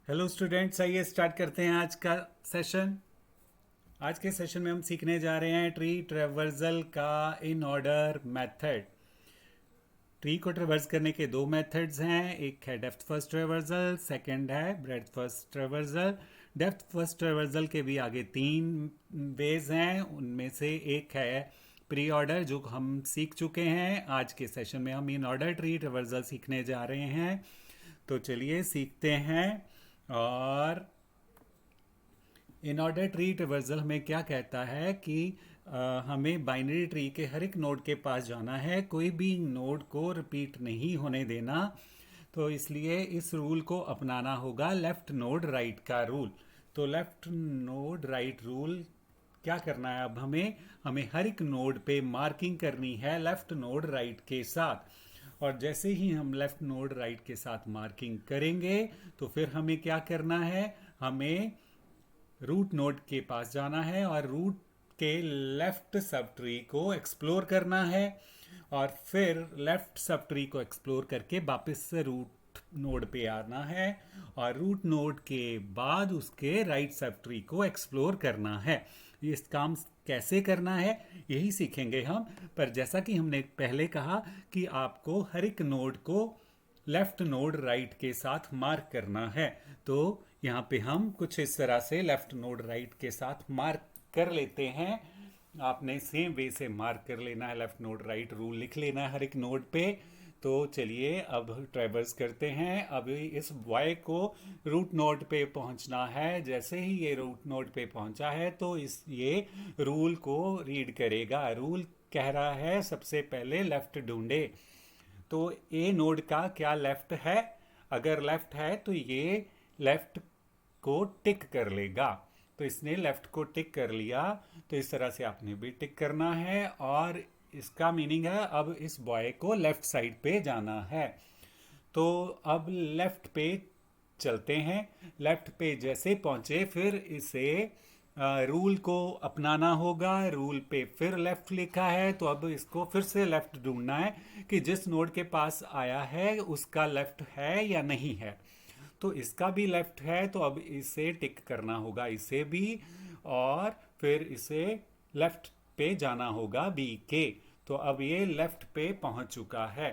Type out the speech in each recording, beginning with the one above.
Hello students, आइए start करते हैं आज का सेशन। आज के सेशन में हम सीखने जा रहे हैं ट्री ट्रेवर्सल का इन ऑर्डर मेथड। ट्री को ट्रेवर्स करने के दो मेथड्स हैं, एक है डेप्थ फर्स्ट ट्रेवर्सल, सेकंड है breadth first traversal. Depth first traversal के भी आगे तीन वेज हैं, उनमें से एक है प्री ऑर्डर जो हम सीख चुके हैं। आज के सेशन में हम इन ऑर्डर ट्री ट्रेवर्सल सीखने जा रहे हैं, तो चलिए सीखते हैं। और इन ऑर्डर ट्री ट्रेवर्सल हमें क्या कहता है कि हमें बाइनरी ट्री के हर एक नोड के पास जाना है, कोई भी नोड को रिपीट नहीं होने देना। तो इसलिए इस रूल को अपनाना होगा, लेफ्ट नोड राइट का रूल। तो लेफ्ट नोड राइट रूल क्या करना है, अब हमें हर एक नोड पे मार्किंग करनी है लेफ्ट नोड राइट के साथ। और जैसे ही हम लेफ्ट नोड राइट के साथ मार्किंग करेंगे तो फिर हमें क्या करना है, हमें रूट नोड के पास जाना है और रूट के लेफ्ट सब ट्री को एक्सप्लोर करना है। और फिर लेफ्ट सब ट्री को एक्सप्लोर करके वापस से रूट नोड पे आना है और रूट नोड के बाद उसके राइट सब ट्री को एक्सप्लोर करना है। इस काम कैसे करना है यही सीखेंगे हम। पर जैसा कि हमने पहले कहा कि आपको हर एक नोड को लेफ्ट नोड राइट के साथ मार्क करना है, तो यहाँ पे हम कुछ इस तरह से लेफ्ट नोड राइट के साथ मार्क कर लेते हैं। आपने सेम वे से मार्क कर लेना है, लेफ्ट नोड राइट रूल लिख लेना है हर एक नोड पे। तो चलिए अब ट्रेवर्स करते हैं। अभी इस y को रूट नोड पे पहुंचना है। जैसे ही ये रूट नोड पे पहुंचा है तो इस ये रूल को रीड करेगा। रूल कह रहा है सबसे पहले लेफ्ट ढूंढे। तो ए नोड का क्या लेफ्ट है, अगर लेफ्ट है तो ये लेफ्ट को टिक कर लेगा। तो इसने लेफ्ट को टिक कर लिया, तो इस तरह से आपने भी टिक करना है। और इसका मीनिंग है अब इस बॉय को लेफ्ट साइड पे जाना है। तो अब लेफ्ट पे चलते हैं। लेफ्ट पे जैसे पहुंचे फिर इसे रूल को अपनाना होगा। रूल पे फिर लेफ्ट लिखा है तो अब इसको फिर से लेफ्ट ढूंढना है कि जिस नोड के पास आया है उसका लेफ्ट है या नहीं है। तो इसका भी लेफ्ट है तो अब इसे टिक करना होगा, इसे भी। और फिर इसे लेफ्ट पे जाना होगा बी के। तो अब ये लेफ्ट पे पहुंच चुका है।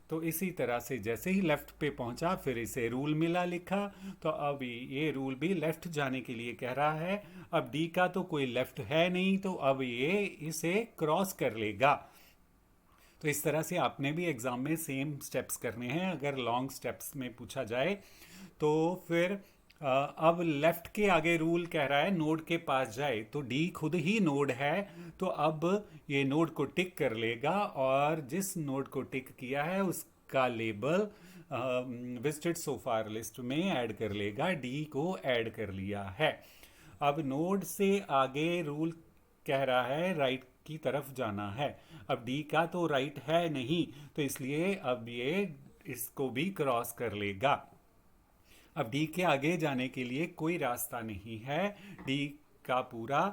तो इसी तरह से जैसे ही लेफ्ट पे पहुंचा फिर इसे रूल मिला लिखा, तो अब ये रूल भी लेफ्ट जाने के लिए कह रहा है। अब डी का तो कोई लेफ्ट है नहीं, तो अब ये इसे क्रॉस कर लेगा। तो इस तरह से आपने भी एग्जाम में सेम स्टेप्स करने हैं अगर लॉन्ग स्टेप्स में पूछा जाए तो। फिर अब लेफ्ट के आगे रूल कह रहा है नोड के पास जाए, तो डी खुद ही नोड है। तो अब ये नोड को टिक कर लेगा और जिस नोड को टिक किया है उसका लेबल विजिटेड सो फार लिस्ट में ऐड कर लेगा। डी को ऐड कर लिया है। अब नोड से आगे रूल कह रहा है राइट की तरफ जाना है। अब डी का तो राइट है नहीं, तो इसलिए अब ये इसको भी क्रॉस कर लेगा। अब डी के आगे जाने के लिए कोई रास्ता नहीं है। डी का पूरा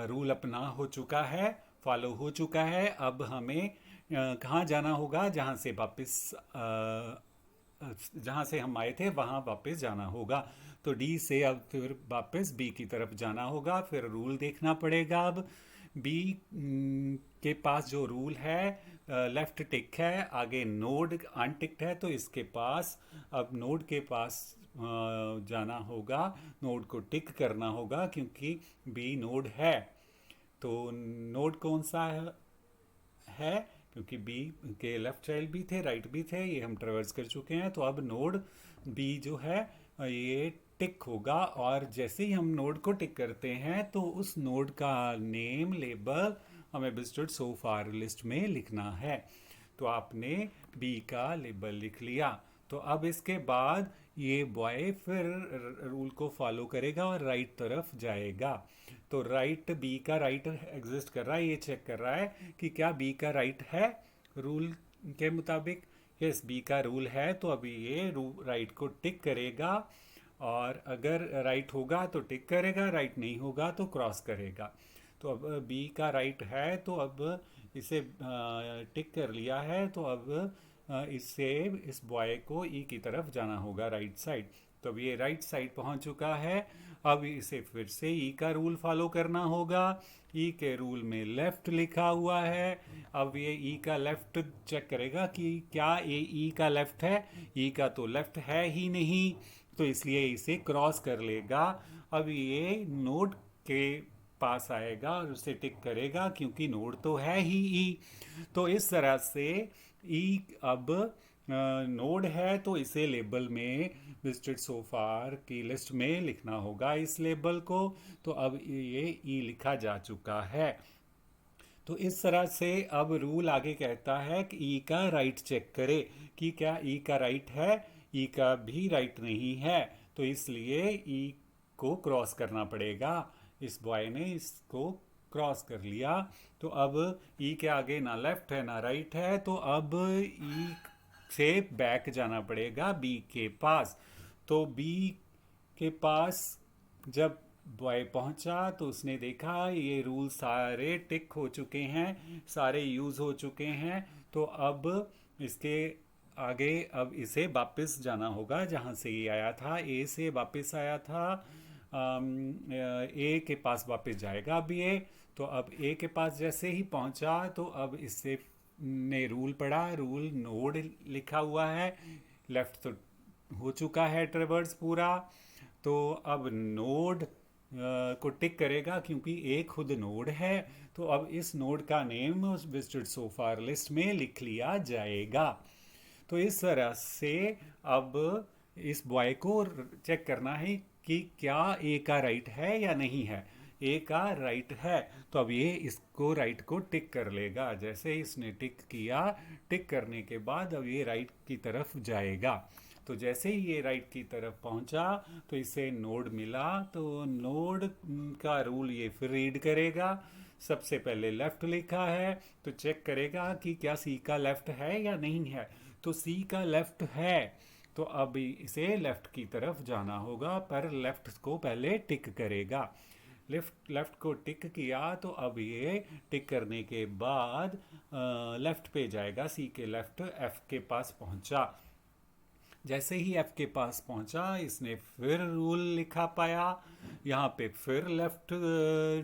रूल अपना हो चुका है, फॉलो हो चुका है। अब हमें कहाँ जाना होगा, जहाँ से वापस जहाँ से हम आए थे वहाँ वापस जाना होगा। तो डी से अब फिर वापस बी की तरफ जाना होगा। फिर रूल देखना पड़ेगा। अब बी के पास जो रूल है लेफ्ट टिक है, आगे नोड अनटिक्ड है, तो इसके पास अब नोड के पास जाना होगा, नोड को टिक करना होगा क्योंकि बी नोड है। तो नोड कौन सा है, क्योंकि बी के लेफ्ट चाइल्ड भी थे राइट भी थे, ये हम ट्रेवर्स कर चुके हैं। तो अब नोड बी जो है ये टिक होगा। और जैसे ही हम नोड को टिक करते हैं तो उस नोड का नेम लेबल हमें विजिटेड सो फार लिस्ट में लिखना है। तो आपने बी का लेबल लिख लिया। तो अब इसके बाद ये बॉय फिर रूल को फॉलो करेगा और राइट तरफ जाएगा। तो राइट बी का राइट एग्जिस्ट कर रहा है, ये चेक कर रहा है कि क्या बी का राइट है रूल के मुताबिक। यस, बी का रूल है, तो अभी ये राइट को टिक करेगा। और अगर राइट होगा तो टिक करेगा, राइट नहीं होगा तो क्रॉस करेगा। तो अब बी का राइट है तो अब इसे टिक कर लिया है, तो अब इससे इस बॉय को ई की तरफ जाना होगा राइट साइड। तो अब ये राइट साइड पहुंच चुका है। अब इसे फिर से ई का रूल फॉलो करना होगा। ई के रूल में लेफ्ट लिखा हुआ है। अब ये ई का लेफ्ट चेक करेगा कि क्या ये ई का लेफ्ट है। ई का तो लेफ्ट है ही नहीं, तो इसलिए इसे क्रॉस कर लेगा। अब ये नोड के पास आएगा और उसे टिक करेगा क्योंकि नोड तो है ही ई। तो इस तरह से ई अब नोड है, तो इसे लेबल में विजिटेड सो फार की लिस्ट में लिखना होगा इस लेबल को। तो अब ये ई लिखा जा चुका है। तो इस तरह से अब रूल आगे कहता है कि ई का राइट चेक करे कि क्या ई का राइट है। ई का भी राइट नहीं है, तो इसलिए ई को क्रॉस करना पड़ेगा। इस बॉय ने इसको क्रॉस कर लिया। तो अब ई के आगे ना लेफ्ट है ना राइट है, तो अब ई से बैक जाना पड़ेगा बी के पास। तो बी के पास जब बॉय पहुंचा तो उसने देखा ये रूल सारे टिक हो चुके हैं, सारे यूज़ हो चुके हैं। तो अब इसके आगे अब इसे वापस जाना होगा जहाँ से ये आया था, ए से वापस आया था। ए के पास वापस जाएगा अब ये। तो अब ए के पास जैसे ही पहुंचा तो अब इससे ने रूल पढ़ा, रूल नोड लिखा हुआ है। लेफ्ट तो हो चुका है ट्रेवर्स पूरा। तो अब नोड को टिक करेगा क्योंकि ए खुद नोड है। तो अब इस नोड का नेम उस विजिटेड सो फार लिस्ट में लिख लिया जाएगा। तो इस तरह से अब इस बॉय को चेक करना है कि क्या ए का राइट है या नहीं है। ए का राइट है, तो अब ये इसको राइट को टिक कर लेगा। जैसे इसने टिक किया, टिक करने के बाद अब ये राइट की तरफ जाएगा। तो जैसे ही ये राइट की तरफ पहुंचा तो इसे नोड मिला। तो नोड का रूल ये फिर रीड करेगा। सबसे पहले लेफ्ट लिखा है, तो चेक करेगा कि क्या सी का लेफ्ट है या नहीं है। तो सी का लेफ्ट है, तो अब इसे लेफ्ट की तरफ जाना होगा, पर लेफ्ट को पहले टिक करेगा। लेफ्ट को टिक किया तो अब ये टिक करने के बाद लेफ्ट पे जाएगा। सी के लेफ्ट एफ के पास पहुंचा। जैसे ही एफ के पास पहुंचा इसने फिर रूल लिखा पाया। यहाँ पे फिर लेफ्ट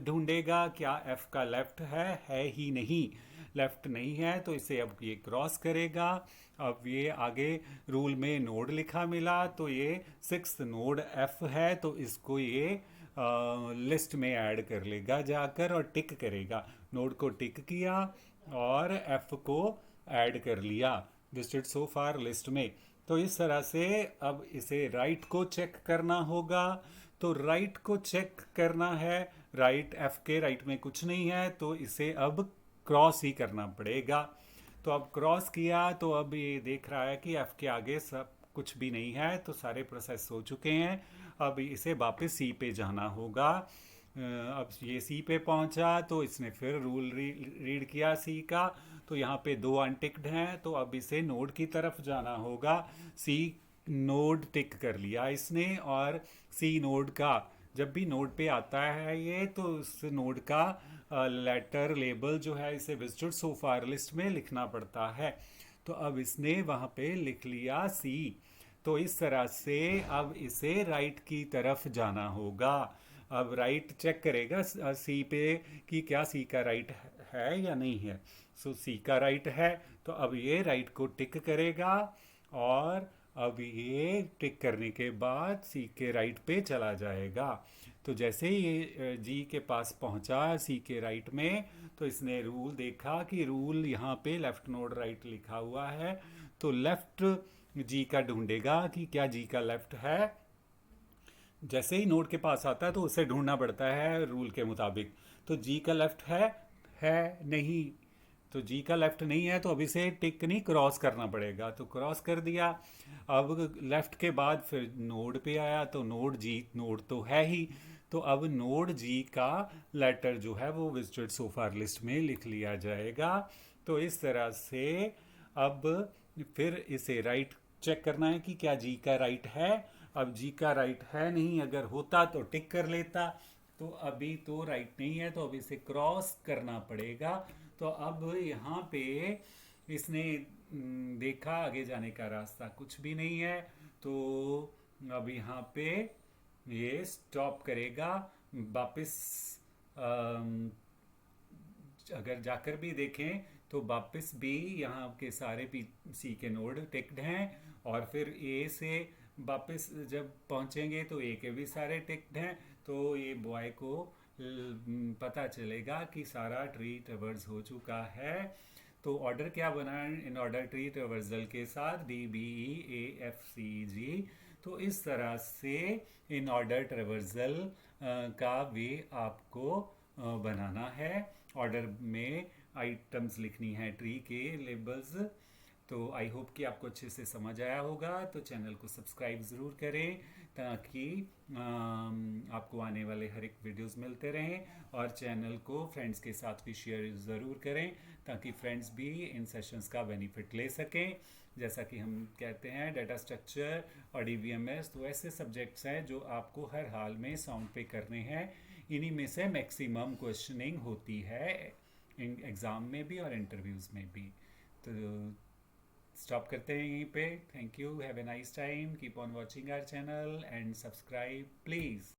ढूंढेगा, क्या एफ का लेफ्ट है ही नहीं। लेफ्ट नहीं है, तो इसे अब ये क्रॉस करेगा। अब ये आगे रूल में नोड लिखा मिला, तो ये सिक्स्थ नोड एफ है, तो इसको ये लिस्ट में ऐड कर लेगा जाकर और टिक करेगा। नोड को टिक किया और एफ को ऐड कर लिया विजिटेड सो फार लिस्ट में। तो इस तरह से अब इसे राइट को चेक करना होगा। तो राइट को चेक करना है, राइट एफ के राइट में कुछ नहीं है, तो इसे अब क्रॉस ही करना पड़ेगा। तो अब क्रॉस किया तो अब ये देख रहा है कि एफ के आगे सब कुछ भी नहीं है, तो सारे प्रोसेस हो चुके हैं। अब इसे वापस सी पे जाना होगा। अब ये सी पे पहुंचा तो इसने फिर रूल रीड किया सी का। तो यहाँ पे दो अनटिक्ड हैं, तो अब इसे नोड की तरफ जाना होगा। सी नोड टिक कर लिया इसने, और सी नोड का जब भी नोड पे आता है ये, तो उस नोड का लेटर लेबल जो है इसे विजिटेड सो फार लिस्ट में लिखना पड़ता है। तो अब इसने वहाँ पे लिख लिया सी। तो इस तरह से अब इसे राइट की तरफ जाना होगा। अब राइट चेक करेगा सी पे कि क्या सी का राइट है या नहीं है। सो सी का राइट है, तो अब ये राइट को टिक करेगा। और अब ये टिक करने के बाद सी के राइट पे चला जाएगा। तो जैसे ही ये जी के पास पहुंचा सी के राइट में, तो इसने रूल देखा कि रूल यहाँ पे लेफ्ट नोड राइट लिखा हुआ है। तो लेफ्ट जी का ढूंढेगा कि क्या जी का लेफ्ट है। जैसे ही नोड के पास आता है तो उसे ढूंढना पड़ता है रूल के मुताबिक। तो जी का लेफ्ट है नहीं। तो जी का लेफ्ट नहीं है, तो अब इसे टिक नहीं क्रॉस करना पड़ेगा। तो क्रॉस कर दिया। अब लेफ्ट के बाद फिर नोड पे आया, तो नोड जी नोड तो है ही। तो अब नोड जी का लेटर जो है वो विजिटेड सो फार लिस्ट में लिख लिया जाएगा। तो इस तरह से अब फिर इसे राइट चेक करना है कि क्या जी का राइट है। अब जी का राइट है नहीं, अगर होता तो टिक कर लेता। तो अभी तो राइट नहीं है, तो अब इसे क्रॉस करना पड़ेगा। तो अब यहाँ पे इसने देखा आगे जाने का रास्ता कुछ भी नहीं है। तो अब यहाँ पे ये स्टॉप करेगा। वापस अम, अगर जाकर भी देखें तो वापस भी यहाँ के सारे पी सी के नोड टिक्ड हैं, और फिर ए से वापस जब पहुँचेंगे तो ए के भी सारे टिक्ड हैं। तो ये बॉय को पता चलेगा कि सारा ट्री ट्रेवर्स हो चुका है। तो ऑर्डर क्या बना है इन ऑर्डर ट्री ट्रेवर्सल के साथ, DBEAFCG। तो इस तरह से इन ऑर्डर ट्रेवर्सल का वे आपको बनाना है। ऑर्डर में आइटम्स लिखनी है ट्री के लेबल्स। तो आई होप कि आपको अच्छे से समझ आया होगा। तो चैनल को सब्सक्राइब ज़रूर करें ताकि आपको आने वाले हर एक वीडियोस मिलते रहें, और चैनल को फ्रेंड्स के साथ भी शेयर ज़रूर करें ताकि फ्रेंड्स भी इन सेशंस का बेनिफिट ले सकें। जैसा कि हम कहते हैं डाटा स्ट्रक्चर और DBMS तो ऐसे सब्जेक्ट्स हैं जो आपको हर हाल में साउंड पे करने हैं। इन्हीं में से मैक्सिमम क्वेश्चनिंग होती है एग्ज़ाम में भी और इंटरव्यूज़ में भी। तो स्टॉप करते हैं यहीं पे। Thank you, have a nice time, keep on watching our channel and subscribe please.